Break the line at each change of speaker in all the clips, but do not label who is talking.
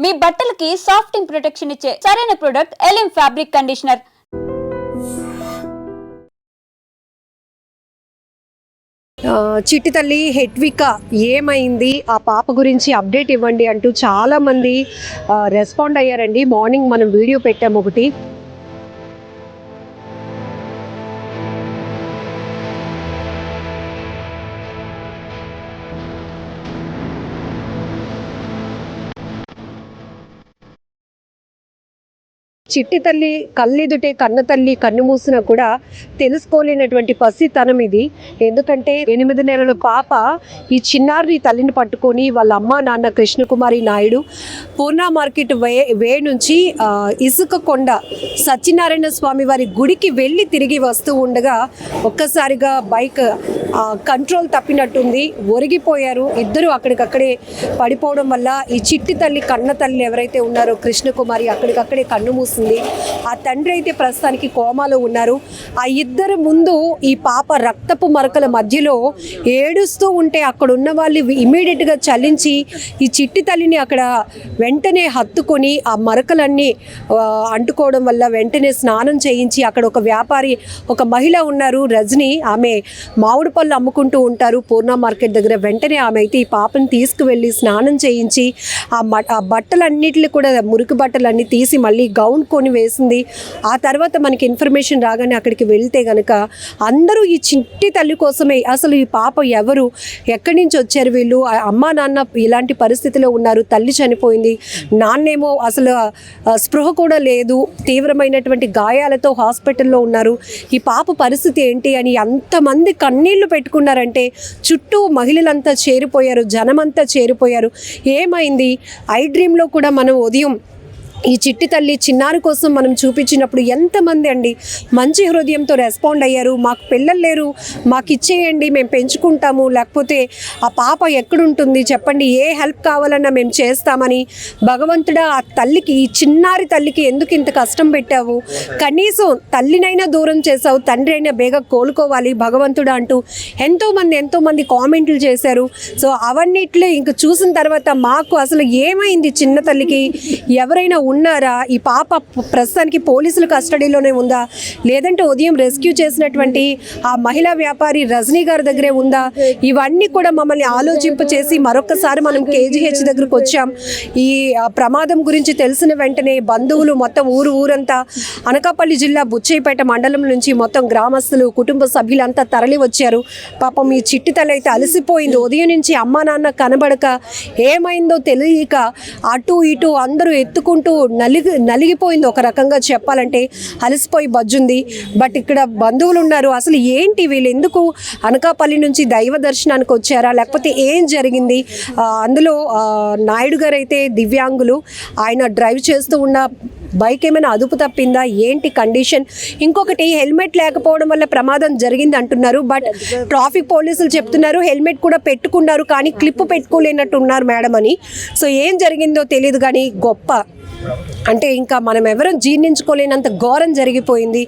మీ బట్టలకి సాఫ్టింగ్ ప్రొటెక్షన్ ఇచ్చే సరైన ప్రొడక్ట్ ఎలిమ్ ఫ్యాబ్రిక్ కండిషనర్.
చిట్టి తల్లి హెట్విక ఏమైంది, ఆ పాప గురించి అప్డేట్ ఇవ్వండి అంటూ చాలామంది రెస్పాండ్ అయ్యారండి. మార్నింగ్ మనం వీడియో పెట్టాము ఒకటి. చిట్టి తల్లి కళ్ళెదుటే కన్న తల్లి కన్ను మూసినా కూడా తెలుసుకోలేనటువంటి పసితనం ఇది. ఎందుకంటే 8 నెలల పాప ఈ చిన్నారి తల్లిని పట్టుకొని వాళ్ళ అమ్మ నాన్న కృష్ణకుమారి నాయుడు పూర్ణ మార్కెట్ వే నుంచి ఇసుక కొండ సత్యనారాయణ స్వామి వారి గుడికి వెళ్ళి తిరిగి వస్తూ ఉండగా ఒక్కసారిగా బైక్ కంట్రోల్ తప్పినట్టుంది, ఒరిగిపోయారు ఇద్దరు. అక్కడికక్కడే పడిపోవడం వల్ల ఈ చిట్టి తల్లి కన్న తల్లి ఎవరైతే ఉన్నారో కృష్ణకుమారి అక్కడికక్కడే కన్ను మూసింది. ఆ తండ్రి అయితే ప్రస్తుతానికి కోమాలో ఉన్నారు. ఆ ఇద్దరు ముందు ఈ పాప రక్తపు మరకల మధ్యలో ఏడుస్తూ ఉంటే అక్కడ ఉన్న వాళ్ళు ఇమీడియట్గా చలించి ఈ చిట్టి తల్లిని అక్కడ వెంటనే హత్తుకొని ఆ మరకలన్నీ అంటుకోవడం వల్ల వెంటనే స్నానం చేయించి అక్కడ ఒక వ్యాపారి ఒక మహిళ ఉన్నారు రజని, ఆమె మామిడి పళ్ళు అమ్ముకుంటూ ఉంటారు పూర్ణ మార్కెట్ దగ్గర. వెంటనే ఆమె అయితే ఈ పాపని తీసుకువెళ్ళి స్నానం చేయించి ఆ బట్టలన్నిటిని కూడా మురికి బట్టలన్నీ తీసి మళ్ళీ గౌన్ కొని వేసింది. ఆ తర్వాత మనకి ఇన్ఫర్మేషన్ రాగానే అక్కడికి వెళ్తే కనుక అందరూ ఈ చిట్టి తల్లి కోసమే, అసలు ఈ పాప ఎవరు, ఎక్కడి నుంచి వచ్చారు వీళ్ళు, అమ్మా నాన్న ఇలాంటి పరిస్థితిలో ఉన్నారు, తల్లి చనిపోయింది, నాన్నేమో అసలు స్పృహ కూడా లేదు, తీవ్రమైనటువంటి గాయాలతో హాస్పిటల్లో ఉన్నారు, ఈ పాప పరిస్థితి ఏంటి అని అంతమంది కన్నీళ్లు పెట్టుకున్నారంటే చుట్టూ మహిళలంతా చేరిపోయారు, జనమంతా చేరిపోయారు. ఏమైంది ఐ డ్రీమ్లో కూడా మనం ఉదయం ఈ చిట్టి తల్లి చిన్నారి కోసం మనం చూపించినప్పుడు ఎంతమంది అండి మంచి హృదయంతో రెస్పాండ్ అయ్యారు. మాకు పిల్లలు లేరు, మాకు ఇచ్చేయండి, మేము పెంచుకుంటాము, లేకపోతే ఆ పాప ఎక్కడుంటుంది చెప్పండి, ఏ హెల్ప్ కావాలన్నా మేము చేస్తామని. భగవంతుడా ఆ తల్లికి, ఈ చిన్నారి తల్లికి ఎందుకు ఇంత కష్టం పెట్టావు, కనీసం తల్లినైనా దూరం చేసావు, తండ్రి అయినా బేగా కోలుకోవాలి భగవంతుడా అంటూ ఎంతోమంది కామెంట్లు చేశారు. సో అవన్నిట్లో ఇంక చూసిన తర్వాత మాకు అసలు ఏమైంది, చిన్న తల్లికి ఎవరైనా ఉన్నారా, ఈ పాప ప్రస్తుతానికి పోలీసుల కస్టడీలోనే ఉందా, లేదంటే ఉదయం రెస్క్యూ చేసినటువంటి ఆ మహిళా వ్యాపారి రజనీ గారి దగ్గరే ఉందా, ఇవన్నీ కూడా మమ్మల్ని ఆలోచింప చేసి మరొకసారి మనం కేజీహెచ్ దగ్గరకు వచ్చాం. ఈ ప్రమాదం గురించి తెలిసిన వెంటనే బంధువులు మొత్తం ఊరంతా అనకాపల్లి జిల్లా బుచ్చయ్యపేట మండలం నుంచి మొత్తం గ్రామస్తులు కుటుంబ సభ్యులంతా తరలి వచ్చారు. పాపం ఈ చిట్టి తల్లి అయితే అలసిపోయింది. ఉదయం నుంచి అమ్మా నాన్న కనబడక ఏమైందో తెలియక అటు ఇటు అందరూ ఎత్తుకుంటూ నలిగిపోయింది. ఒక రకంగా చెప్పాలంటే అలసిపోయి బజ్జుంది. బట్ ఇక్కడ బంధువులు ఉన్నారు. అసలు ఏంటి వీళ్ళు ఎందుకు అనకాపల్లి నుంచి దైవ దర్శనానికి వచ్చారా, లేకపోతే ఏం జరిగింది? అందులో నాయుడు గారు అయితే దివ్యాంగులు, ఆయన డ్రైవ్ చేస్తూ ఉన్న బైక్ ఏమైనా అదుపు తప్పిందా, ఏంటి కండిషన్? ఇంకొకటి హెల్మెట్ లేకపోవడం వల్ల ప్రమాదం జరిగింది అంటున్నారు. బట్ ట్రాఫిక్ పోలీసులు చెప్తున్నారు హెల్మెట్ కూడా పెట్టుకున్నారు, కానీ క్లిప్ పెట్టుకోలేనట్టు ఉన్నారు మేడం అని. సో ఏం జరిగిందో తెలియదు, కానీ గొప్ప అంటే ఇంకా మనం ఎవరం జీర్ణించుకోలేనంత ఘోరం జరిగిపోయింది.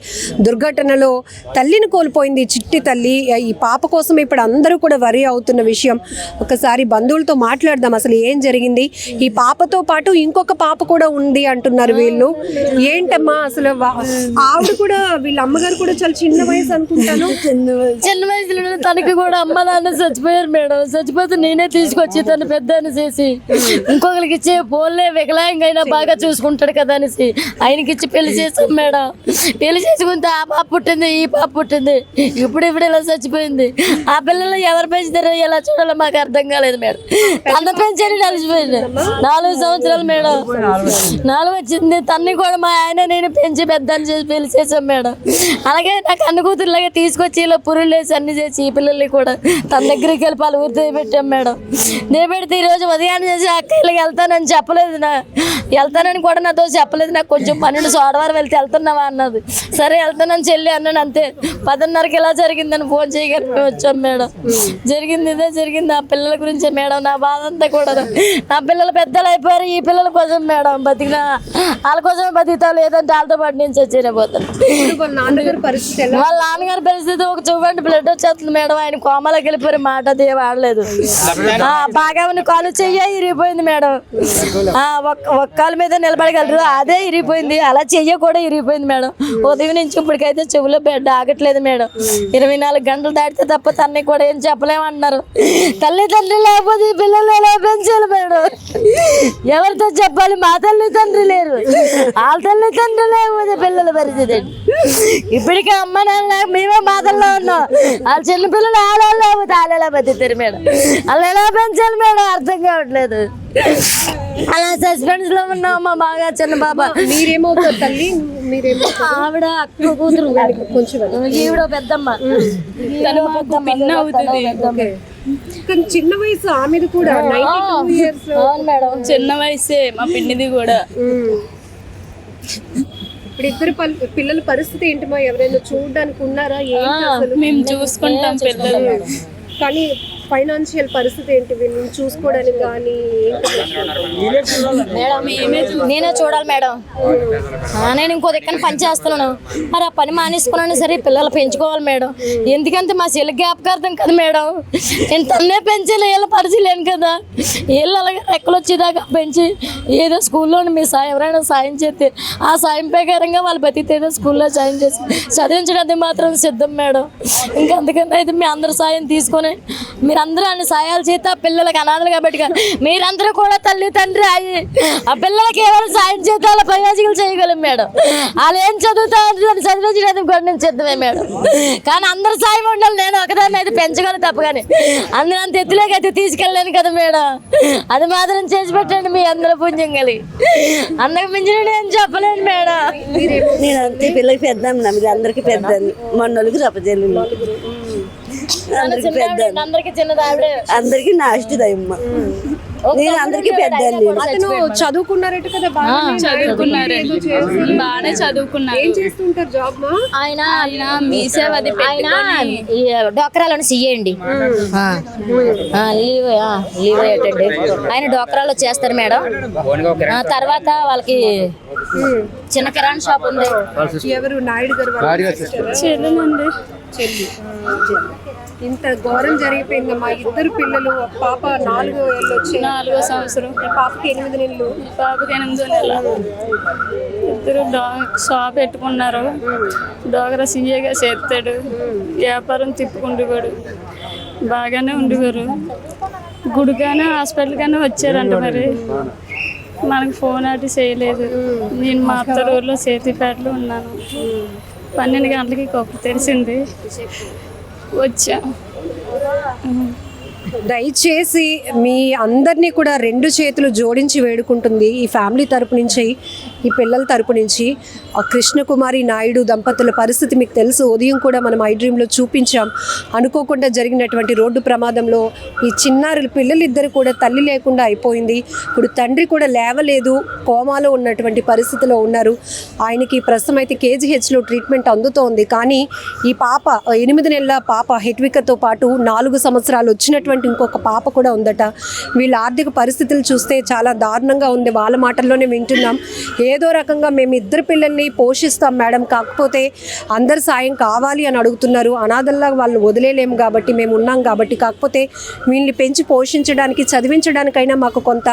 దుర్ఘటనలో తల్లిని కోల్పోయింది చిట్టి తల్లి. ఈ పాప కోసం ఇప్పుడు అందరూ కూడా వరి అవుతున్న విషయం. ఒకసారి బంధువులతో మాట్లాడదాం అసలు ఏం జరిగింది. ఈ పాపతో పాటు ఇంకొక పాప కూడా ఉంది అంటున్నారు వీళ్ళు. ఏంటమ్మా అసలు ఆవిడ కూడా, వీళ్ళ అమ్మగారు కూడా చాలా చిన్న వయసు అనుకుంటాను.
చిన్న వయసులో తనకి కూడా అమ్మ నాన్న చచ్చిపోయారు మేడం. చచ్చిపోతే నేనే తీసుకొచ్చి తను పెద్ద చేసి ఇంకొకరికి ఇచ్చే పోలే వికలాంగా అయినా బాగా చూసుకుంటాడు కదా అనేసి ఆయనకి ఇచ్చి పెళ్లి చేసాం మేడం. పెళ్లి చేసుకుంటే ఆ పాప పుట్టింది, ఈ పాప పుట్టింది, ఇప్పుడు ఇలా చచ్చిపోయింది. ఆ పిల్లలు ఎవరు పెంచుతారో ఎలా చూడాలో మాకు అర్థం కాలేదు మేడం. తన పెంచని కలిసిపోయింది 4 సంవత్సరాలు మేడం. 4 వచ్చింది. తన్ని కూడా మా ఆయన నేను పెంచి పెద్దని చేసి పెళ్లి చేసాం మేడం. అలాగే నాకు అన్న కూతురులాగా తీసుకొచ్చి ఇలా పురులు వేసి అన్ని చేసి ఈ పిల్లల్ని కూడా తన దగ్గరికి వెళ్ళి పాలు ఊరి పెట్టాం మేడం. నేను పెడితే ఈరోజు ఉదయాన్నే చేసి అక్క ఇలాగ వెళ్తానని చెప్పలేదు, వెళ్తా వెళ్తానని కూడా నాతో చెప్పలేదు. నాకు కొంచెం 12 సోమవారం వెళ్తున్నావా అన్నది. సరే వెళ్తానని చెల్లి అన్నాను అంతే. 10:30కి ఇలా జరిగిందని ఫోన్ చేయగానే మేము వచ్చాం మేడం. జరిగింది ఇదే జరిగింది. ఆ పిల్లల గురించే మేడం నా బాధ అంతా కూడా. నా పిల్లలు పెద్దలు అయిపోయారు, ఈ పిల్లల కోసం మేడం బతికినా వాళ్ళ కోసం బతుకుతా, లేదంటే వాళ్ళతో పాటు నేను చచ్చిన పోతాను.
వాళ్ళ నాన్నగారి పరిస్థితి ఎలా?
వాళ్ళ నాన్నగారి పరిస్థితి ఒక చూడండి, బ్లడ్ వచ్చేస్తుంది మేడం. ఆయన కోమలోకి వెళ్ళిపోయి మాట అది వాడలేదు. బాగా కాలు చెయ్య ఇరిగిపోయింది మేడం. ఒక్క కాలు మీద నిలబడగలరు, అదే ఇరిగిపోయింది. అలా చెయ్య కూడా ఇరిగిపోయింది మేడం. ఉదయం నుంచి ఇప్పటికైతే చెవులో బెడ్ ఆగట్లేదు మేడం. 24 గంటలు దాటితే తప్ప తన్ని కూడా ఏం చెప్పలేమంటున్నారు. తల్లిదండ్రులు లేకపోతే ఈ పిల్లలు ఎలా పెంచాలి మేడం? ఎవరితో చెప్పాలి? మా తల్లిదండ్రులు లేరు, వాళ్ళ తల్లిదండ్రులు లేకపోతే పిల్లల పరిస్థితి. ఇప్పటికే అమ్మ నాన్న మేమే బాధల్లో ఉన్నాం. వాళ్ళ చిన్న పిల్లలు ఆడవాళ్ళు లేకపోతే వాళ్ళు ఎలా బతుకుతారు మేడం? వాళ్ళు ఎలా పెంచాలి మేడం? అర్థం కావట్లేదు. అలా సస్పెన్స్ లో ఉన్నాం. మా బాగా చిన్న బాబా.
మీరేమవుతారు తల్లి? మీరేమో
ఆవిడ అక్క కూతురు,
కొంచెం
ఈవిడ పెద్దమ్మ.
కానీ చిన్న వయసు ఆమెది కూడా 92 years.
అవును మేడం,
చిన్న వయసే మా పిన్నిది కూడా.
ఇప్పుడు ఇద్దరు పిల్లల పరిస్థితి ఏంటి? మా ఎవరైనా చూడడానికి ఉన్నారా? ఏంటి అసలు?
మేము చూసుకుంటాం పిల్లలు.
కానీ ఫైనాన్షియల్ పరిస్థితి ఏంటి వీళ్ళని చూసుకోవడానికి? కానీ
నేనే చూడాలి మేడం. నేను ఇంకో దగ్గర పని చేస్తున్నాను. మరి ఆ పని మానేసుకున్నాను సరే, పిల్లలు పెంచుకోవాలి మేడం. ఎందుకంటే మా చెల్లి జ్ఞాపకార్థం కదా మేడం. నేను తన్నే పెంచాలి, వీళ్ళ పరిచయలేను కదా. వీళ్ళు అలాగే రెక్కలు వచ్చేదాకా పెంచి ఏదో స్కూల్లో మీ సాయం ఎవరైనా సాయం చేస్తే ఆ సాయం ప్రకారంగా వాళ్ళు బతికితే స్కూల్లో సాయం చేసి చదివించడానికి మాత్రం సిద్ధం మేడం. ఇంకా అందుకని అయితే మీ అందరు సాయం తీసుకొని మీరందరూ అన్ని సాయాలు చేస్తే ఆ పిల్లలకి అనాథలు కాబట్టి మీరందరూ కూడా తల్లి తండ్రి అయ్యి ఆ పిల్లలకి ఎవరు సాయం చేస్తే వాళ్ళ ప్రయోజకులు చేయగలం మేడం. వాళ్ళు ఏం చదువుతారు చదివించడానికి కూడా నేను సిద్ధమే మేడం. కానీ అందరు సాయం ఉండాలి. నేను ఒకదాన్ని అయితే పెంచగలను తప్ప, కానీ అందరూ అంత ఎత్తులోకైతే తీసుకెళ్ళలేను కదా మేడం. అది మాత్రం చేసి పెట్టండి మీ అందరూ పుణ్యం కలిగి. అందరికి మించిన నేను చెప్పలేను మేడం.
నేను అంతే పిల్లలకి పెద్దాం, మీరు అందరికి పెద్దాన్ని, మొన్నోళ్ళకి రపజల్లు,
అందరికి చిన్నది ఆవిడే,
అందరికి నాష్టి దయమ్మ. నేను అందరికి పెద్దాన్ని.
అతను చదువుకున్నారట కదా?
చదువుకున్నారండి, బాగానే చదువుకున్నారు.
ఏం చేస్తుంటారు జాబ్?
ఆయన
మీసేవది
ఆయన డోక్రాలను చెయ్యండి, లీవ్ అయ్యేటండి. ఆయన డోక్రాలో చేస్తారు మేడం. తర్వాత వాళ్ళకి చిన్న కిరాణా షాప్ ఉంది.
ఎవరు? నాయుడు గారు
చెల్లెనండి.
చెల్లి. ఇంత ఘోరం జరిగిపోయిందమ్మా. ఇద్దరు పిల్లలు, పాప 4 ఏళ్ళు వచ్చాయి,
4వ సంవత్సరం,
పాపకి 8 నెలలు,
పాపకి 8వ నెల. ఇద్దరు షాప్ పెట్టుకున్నారు. డోగరా సీఏగా చేస్తాడు, వ్యాపారం తిప్పుకుండేవాడు, బాగానే ఉండేవారు. గుడిగానే హాస్పిటల్ గానే వచ్చారంట. మరి మనకు ఫోన్ అటు చేయలేదు. నేను మా అత్త ఊర్లో సేతిపేటలో ఉన్నాను. 12 గంటలకి కొప్పు తెలిసింది, వచ్చా.
దయచేసి మీ అందరినీ కూడా 2 చేతులు జోడించి వేడుకుంటుంది ఈ ఫ్యామిలీ తరపు నుంచి, ఈ పిల్లల తరపు నుంచి. ఆ కృష్ణకుమారి నాయుడు దంపతుల పరిస్థితి మీకు తెలుసు. ఉదయం కూడా మనం ఐ డ్రీమ్లో చూపించాం. అనుకోకుండా జరిగినటువంటి రోడ్డు ప్రమాదంలో ఈ చిన్నారుల పిల్లలిద్దరు కూడా తల్లి లేకుండా అయిపోయింది. ఇప్పుడు తండ్రి కూడా లేవలేదు, కోమాలో ఉన్నటువంటి పరిస్థితిలో ఉన్నారు. ఆయనకి ప్రస్తుతం అయితే KGHలో ట్రీట్మెంట్ అందుతోంది. కానీ ఈ పాప 8 నెలల పాప హెట్వికతో పాటు 4 సంవత్సరాలు వచ్చినటువంటి ఇంకొక పాప కూడా ఉందట. వీళ్ళ ఆర్థిక పరిస్థితులు చూస్తే చాలా దారుణంగా ఉంది. వాళ్ళ మాటల్లోనే వింటున్నాం. ఏదో రకంగా మేము ఇద్దరు పిల్లల్ని పోషిస్తాం మేడం, కాకపోతే అందరు సాయం కావాలి అని అడుగుతున్నారు. అనాథల్లా వాళ్ళు వదిలేలేము కాబట్టి, మేము ఉన్నాం కాబట్టి, కాకపోతే వీళ్ళని పెంచి పోషించడానికి చదివించడానికైనా మాకు కొంత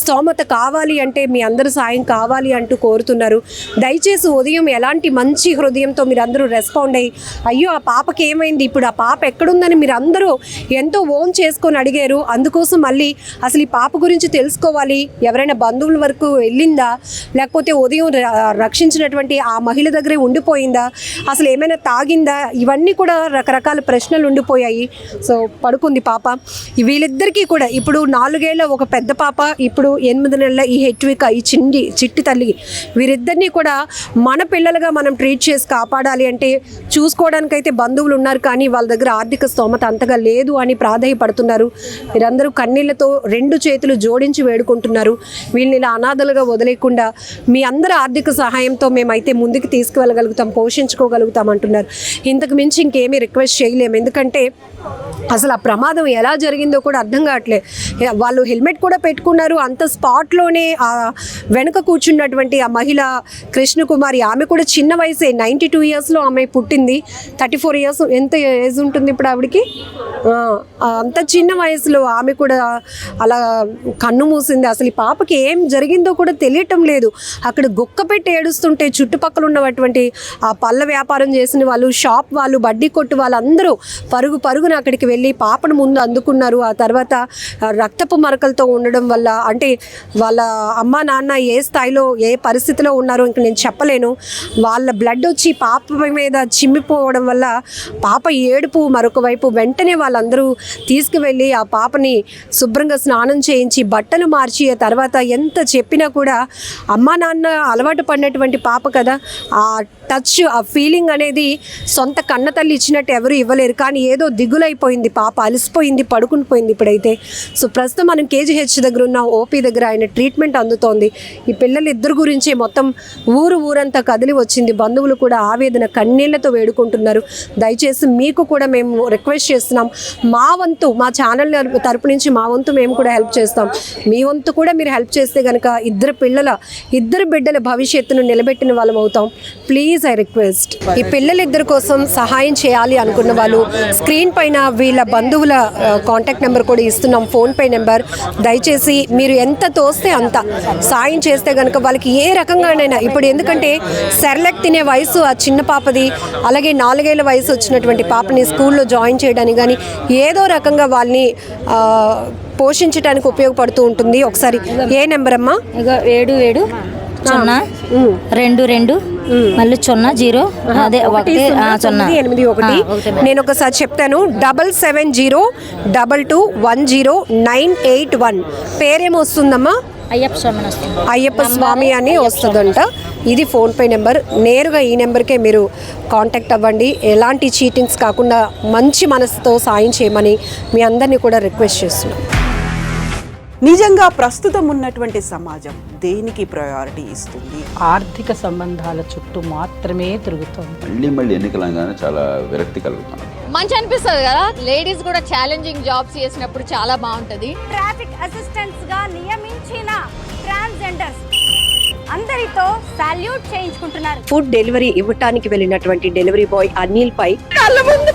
స్తోమత కావాలి అంటే మీ అందరు సాయం కావాలి అంటూ కోరుతున్నారు. దయచేసి ఉదయం ఎలాంటి మంచి హృదయంతో మీరు అందరూ రెస్పాండ్ అయ్యి, అయ్యో ఆ పాపకి ఏమైంది, ఇప్పుడు ఆ పాప ఎక్కడుందని మీరు అందరూ ఎంతో ఓన్ చేసుకొని అడిగారు. అందుకోసం మళ్ళీ అసలు ఈ పాప గురించి తెలుసుకోవాలి, ఎవరైనా బంధువుల వరకు వెళ్ళిందా, లేకపోతే లేకపోతే ఉదయం రక్షించినటువంటి ఆ మహిళ దగ్గరే ఉండిపోయిందా, అసలు ఏమైనా తాగిందా, ఇవన్నీ కూడా రకరకాల ప్రశ్నలు ఉండిపోయాయి. సో పడుకుంది పాప. వీళ్ళిద్దరికీ కూడా ఇప్పుడు 4 ఏళ్ల ఒక పెద్ద పాప, ఇప్పుడు 8 నెలల ఈ హెట్విక, ఈ చిట్టి తల్లి, వీరిద్దరినీ కూడా మన పిల్లలుగా మనం ట్రీట్ చేసి కాపాడాలి అంటే చూసుకోవడానికైతే బంధువులు ఉన్నారు, కానీ వాళ్ళ దగ్గర ఆర్థిక స్తోమత అంతగా లేదు అని ప్రాధేయపడుతున్నారు. మీరందరూ కన్నీళ్లతో 2 చేతులు జోడించి వేడుకుంటున్నారు. వీళ్ళని ఇలా అనాథలుగా వదిలేకుండా మీ అందరి ఆర్థిక సహాయంతో మేమైతే ముందుకు తీసుకువెళ్ళగలుగుతాం, పోషించుకోగలుగుతాం అంటున్నారు. ఇంతకు మించి ఇంకేమీ రిక్వెస్ట్ చేయలేము. ఎందుకంటే అసలు ఆ ప్రమాదం ఎలా జరిగిందో కూడా అర్థం కావట్లేదు. వాళ్ళు హెల్మెట్ కూడా పెట్టుకున్నారు. అంత స్పాట్లోనే ఆ వెనుక కూర్చున్నటువంటి ఆ మహిళ కృష్ణకుమారి, ఆమె కూడా చిన్న వయసే, 92 ఇయర్స్లో ఆమె పుట్టింది. 34 ఇయర్స్ ఎంత ఏజ్ ఉంటుంది ఇప్పుడు ఆవిడకి? అంత చిన్న వయసులో ఆమె కూడా అలా కన్ను మూసింది. అసలు ఈ పాపకి ఏం జరిగిందో కూడా తెలియటం లేదు. అక్కడ గుక్క పెట్టి ఏడుస్తుంటే చుట్టుపక్కల ఉన్నటువంటి ఆ పళ్ళ వ్యాపారం చేసిన వాళ్ళు, షాప్ వాళ్ళు, బడ్డీ కొట్టు వాళ్ళందరూ పరుగున అక్కడికి వెళ్ళి పాపను ముందు అందుకున్నారు. ఆ తర్వాత రక్తపు మరకలతో ఉండడం వల్ల, అంటే వాళ్ళ అమ్మ నాన్న ఏ స్థాయిలో ఏ పరిస్థితిలో ఉన్నారో ఇంక నేను చెప్పలేను. వాళ్ళ బ్లడ్ వచ్చి పాప మీద చిమ్మిపోవడం వల్ల పాప ఏడుపు మరొక వైపు. వెంటనే వాళ్ళందరూ తీసుకువెళ్ళి ఆ పాపని శుభ్రంగా స్నానం చేయించి బట్టలు మార్చి, ఆ తర్వాత ఎంత చెప్పినా కూడా అమ్మ నాన్న అలవాటు పడినటువంటి పాప కదా, ఆ టచ్, ఆ ఫీలింగ్ అనేది సొంత కన్న తల్లి ఇచ్చినట్టు ఎవరు ఇవ్వలేరు. కానీ ఏదో దిగులైపోయింది పాప, అలసిపోయింది, పడుకుని పోయింది ఇప్పుడైతే. సో ప్రస్తుతం మనం కేజీహెచ్ దగ్గర ఉన్న ఓపీ దగ్గర ఆయన ట్రీట్మెంట్ అందుతోంది. ఈ పిల్లలిద్దరు గురించి మొత్తం ఊరంతా కదిలి వచ్చింది. బంధువులు కూడా ఆవేదన కన్నీళ్లతో వేడుకుంటున్నారు. దయచేసి మీకు కూడా మేము రిక్వెస్ట్ చేస్తున్నాం, మా వంతు, మా ఛానల్ తరపు నుంచి మా వంతు మేము కూడా హెల్ప్ చేస్తాం. మీ వంతు కూడా మీరు హెల్ప్ చేస్తే కనుక ఇద్దరు బిడ్డల భవిష్యత్తును నిలబెట్టిన వాళ్ళం అవుతాం. ప్లీజ్ ఐ రిక్వెస్ట్, ఈ పిల్లలిద్దరి కోసం సహాయం చేయాలి అనుకున్న వాళ్ళు స్క్రీన్ పైన వీళ్ళ బంధువుల కాంటాక్ట్ నెంబర్ కూడా ఇస్తున్నాం, ఫోన్పే నెంబర్. దయచేసి మీరు ఎంత తోస్తే అంత సాయం చేస్తే కనుక వాళ్ళకి ఏ రకంగానైనా, ఇప్పుడు ఎందుకంటే సెర్లాక్ తినే వయసు ఆ చిన్న పాపది, అలాగే 4 ఏళ్ల వయసు వచ్చినటువంటి పాపని స్కూల్లో జాయిన్ చేయడానికి కానీ ఏదో రకంగా వాళ్ళని పోషించడానికి ఉపయోగపడుతూ ఉంటుంది. ఒకసారి ఏ నెంబర్ అమ్మా?
77 02 మళ్ళీ 0 అదే
1 నేను ఒకసారి చెప్తాను, 7702210981. పేరేమొస్తుందమ్మా? అయ్యప్ప స్వామి అని వస్తుందంట. ఇది ఫోన్పే నెంబర్. నేరుగా ఈ నెంబర్కే మీరు కాంటాక్ట్ అవ్వండి. ఎలాంటి చీటింగ్స్ కాకుండా మంచి మనసుతో సాయం చేయమని మీ అందరినీ కూడా రిక్వెస్ట్ చేస్తున్నాం.
నిజంగా ప్రస్తుతం ఉన్నటువంటి సమాజం దేనికి ప్రయారిటీ ఇస్తుంది?
ఆర్థిక సంబంధాల చుట్టూ మాత్రమే తిరుగుతుంది.
మళ్ళీ ఎన్నికలంగానే చాలా విరక్తి కలుగుతున్నాం.
మంచి అనిపిస్తుంది కదా, లేడీస్ కూడా ఛాలెంజింగ్ జాబ్స్ చేసినప్పుడు చాలా బాగుంటది.
ట్రాఫిక్ అసిస్టెంట్స్ గా నియమించిన ట్రాన్స్జెండర్స్ అందరితో సాల్యూట్ చేయించుకుంటున్నారు.
ఫుడ్ డెలివరీ ఇవ్వటానికి వెళ్ళినటువంటి డెలివరీ బాయ్ అనిల్ పై కళ్ళ ముందు